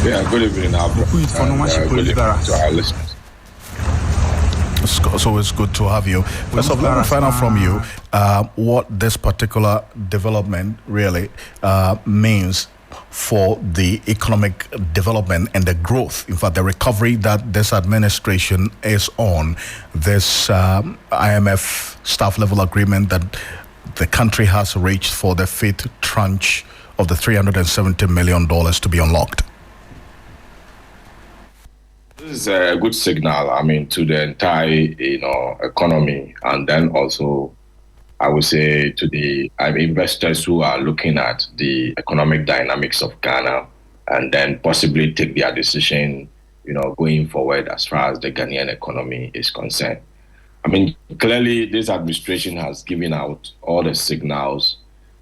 Yeah, good evening, Alfred. Good evening to our listeners. So it's good to have you. First of all, let me find out from you what this particular development really means for the economic development and the growth, in fact, the recovery that this administration is on. This IMF staff level agreement that the country has reached for the fifth tranche of the $370 million to be unlocked. This is a good signal, to the entire, economy, and then also, I would say, to the investors who are looking at the economic dynamics of Ghana, and then possibly take their decision, going forward as far as the Ghanaian economy is concerned. Clearly, this administration has given out all the signals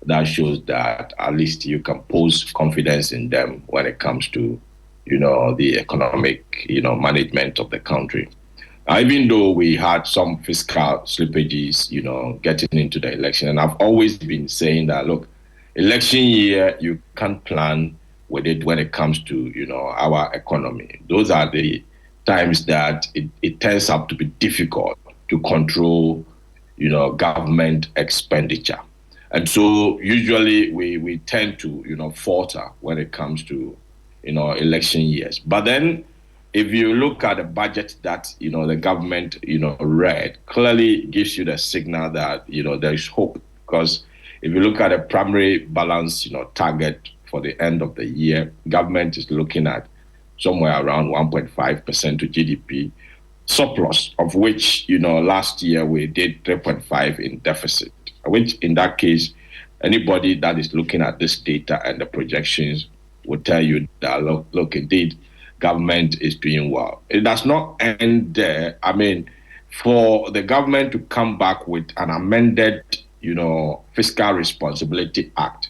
that shows that at least you can pose confidence in them when it comes to the economic, management of the country. Even though we had some fiscal slippages, getting into the election, and I've always been saying that, look, election year, you can't plan with it when it comes to, our economy. Those are the times that it turns out to be difficult to control, government expenditure. And so usually we tend to, falter when it comes to, election years. But then if you look at the budget that, the government, read, clearly gives you the signal that, there is hope. Because if you look at the primary balance, target for the end of the year, government is looking at somewhere around 1.5% to GDP surplus, of which, last year we did 3.5 in deficit, which in that case, anybody that is looking at this data and the projections would tell you that, look, indeed, government is doing well. It does not end there. For the government to come back with an amended, Fiscal Responsibility Act,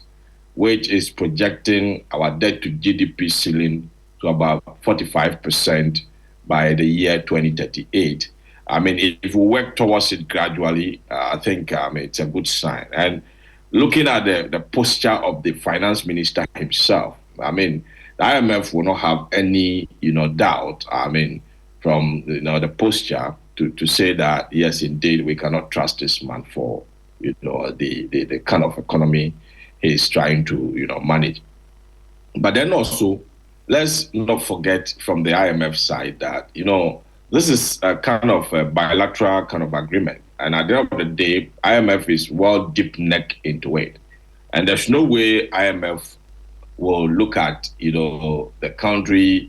which is projecting our debt to GDP ceiling to about 45% by the year 2038. If we work towards it gradually, I think it's a good sign. And looking at the posture of the finance minister himself, the IMF will not have any, doubt, from, the posture to say that, yes, indeed, we cannot trust this man for, the kind of economy he's trying to, manage. But then also, let's not forget from the IMF side that, this is a kind of a bilateral kind of agreement. And at the end of the day, IMF is well deep neck into it. And there's no way IMF will look at, the country,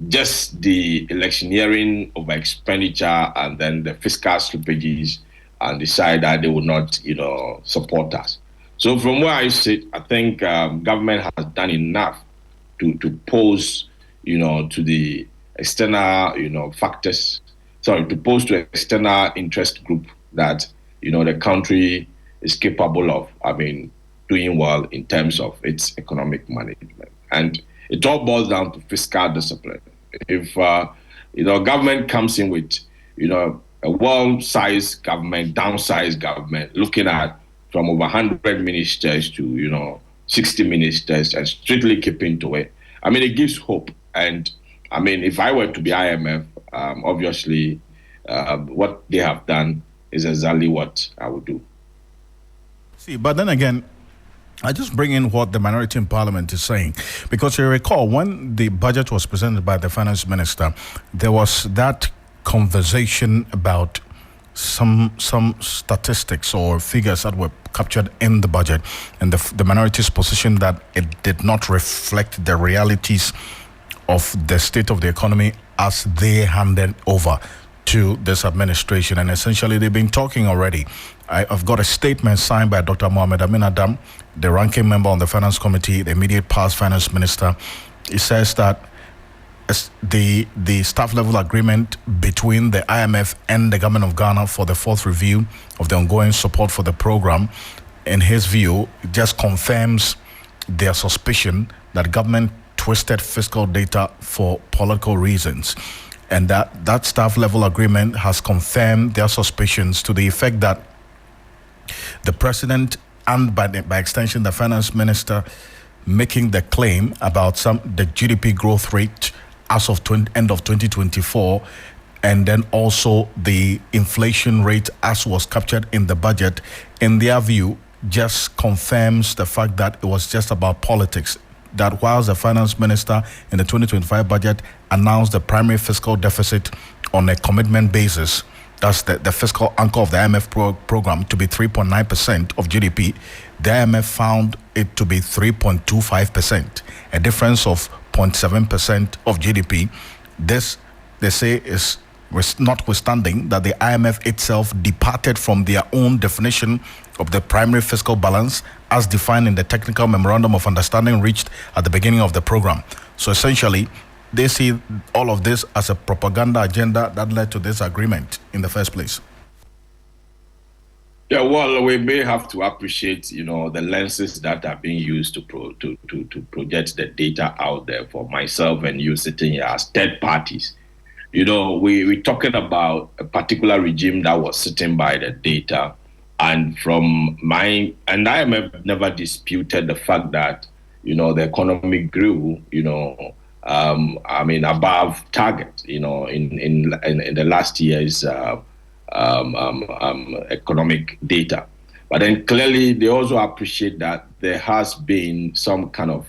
just the electioneering over expenditure and then the fiscal slippages and decide that they will not, support us. So from where I sit, I think government has done enough to pose, to the external, factors, to pose to external interest group that, the country is capable of, doing well in terms of its economic management. And it all boils down to fiscal discipline. If, government comes in with, a well-sized government, downsized government, looking at from over 100 ministers to, 60 ministers and strictly keeping to it, it gives hope. And, if I were to be IMF, obviously, what they have done is exactly what I would do. See, but then again, I just bring in what the minority in parliament is saying, because you recall when the budget was presented by the finance minister, there was that conversation about some statistics or figures that were captured in the budget, and the minority's position that it did not reflect the realities of the state of the economy as they handed over to this administration. And essentially they've been talking already. I've got a statement signed by Dr. Mohamed Amin Adam, the ranking member on the finance committee, the immediate past finance minister. It says that the staff level agreement between the IMF and the government of Ghana for the fourth review of the ongoing support for the program, in his view, just confirms their suspicion that government twisted fiscal data for political reasons. And that staff level agreement has confirmed their suspicions to the effect that the president and by extension the finance minister making the claim about the GDP growth rate as of end of 2024, and then also the inflation rate as was captured in the budget, in their view, just confirms the fact that it was just about politics. That whilst the finance minister in the 2025 budget announced the primary fiscal deficit on a commitment basis, that's the fiscal anchor of the IMF program, to be 3.9% of GDP, the IMF found it to be 3.25%, a difference of 0.7% of GDP. This, they say, is notwithstanding that the IMF itself departed from their own definition of the primary fiscal balance as defined in the technical memorandum of understanding reached at the beginning of the program. So essentially, they see all of this as a propaganda agenda that led to this agreement in the first place. Yeah, well, we may have to appreciate, the lenses that are being used to project the data out there for myself and you sitting here as third parties. We're talking about a particular regime that was sitting by the data, and IMF never disputed the fact that, the economy grew, above target, in the last year's economic data. But then clearly they also appreciate that there has been some kind of,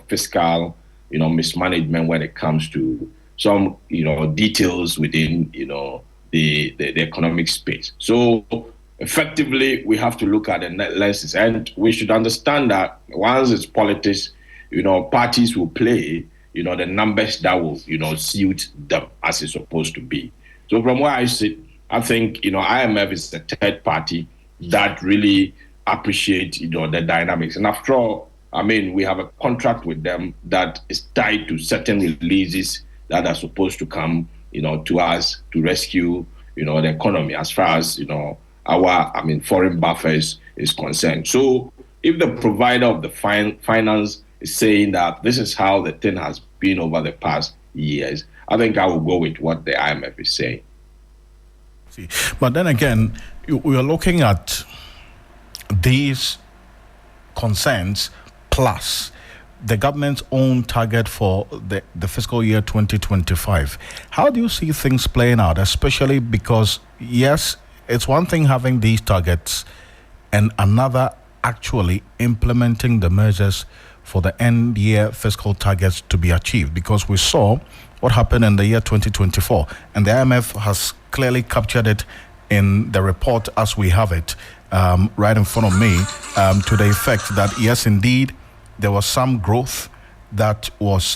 fiscal, mismanagement when it comes to some, details within, the economic space. So effectively, we have to look at the net lenses, and we should understand that once it's politics, parties will play, the numbers that will, suit them as it's supposed to be. So from where I sit, I think, IMF is the third party that really appreciate, the dynamics. And after all, we have a contract with them that is tied to certain releases that are supposed to come, to us to rescue, the economy as far as, our, foreign buffers is concerned. So if the provider of the finance is saying that this is how the thing has been over the past years, I think I will go with what the IMF is saying. But then again, we are looking at these concerns plus the government's own target for the fiscal year 2025. How do you see things playing out, especially because, yes, it's one thing having these targets and another actually implementing the measures for the end year fiscal targets to be achieved, because we saw what happened in the year 2024, and the IMF has clearly captured it in the report as we have it right in front of me, to the effect that, yes, indeed, there was some growth that was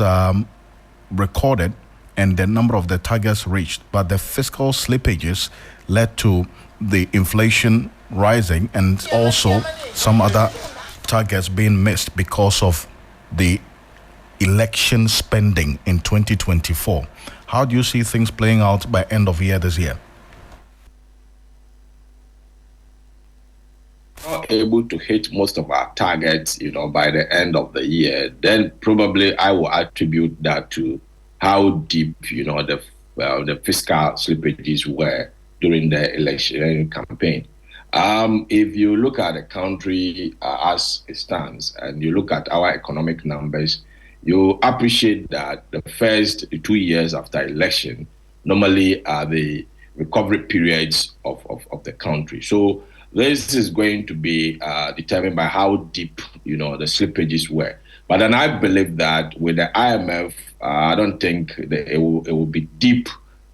recorded and the number of the targets reached, but the fiscal slippages led to the inflation rising and also some other targets being missed because of the election spending in 2024. How do you see things playing out by end of year this year? Not able to hit most of our targets, by the end of the year, then probably I will attribute that to how deep, the fiscal slippages were during the election campaign. If you look at the country as it stands and you look at our economic numbers, you appreciate that the first 2 years after election normally are the recovery periods of the country. So this is going to be determined by how deep, the slippages were. But then I believe that with the IMF, I don't think that it will be deep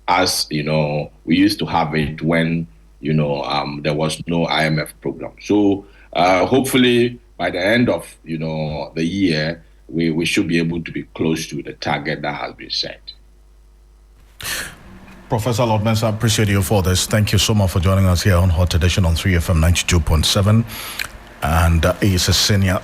as, we used to have it when, there was no IMF program. So hopefully by the end of, the year, we should be able to be close to the target that has been set. Professor Lord Mensah, I appreciate you for this. Thank you so much for joining us here on Hot Edition on 3FM 92.7. And he is a senior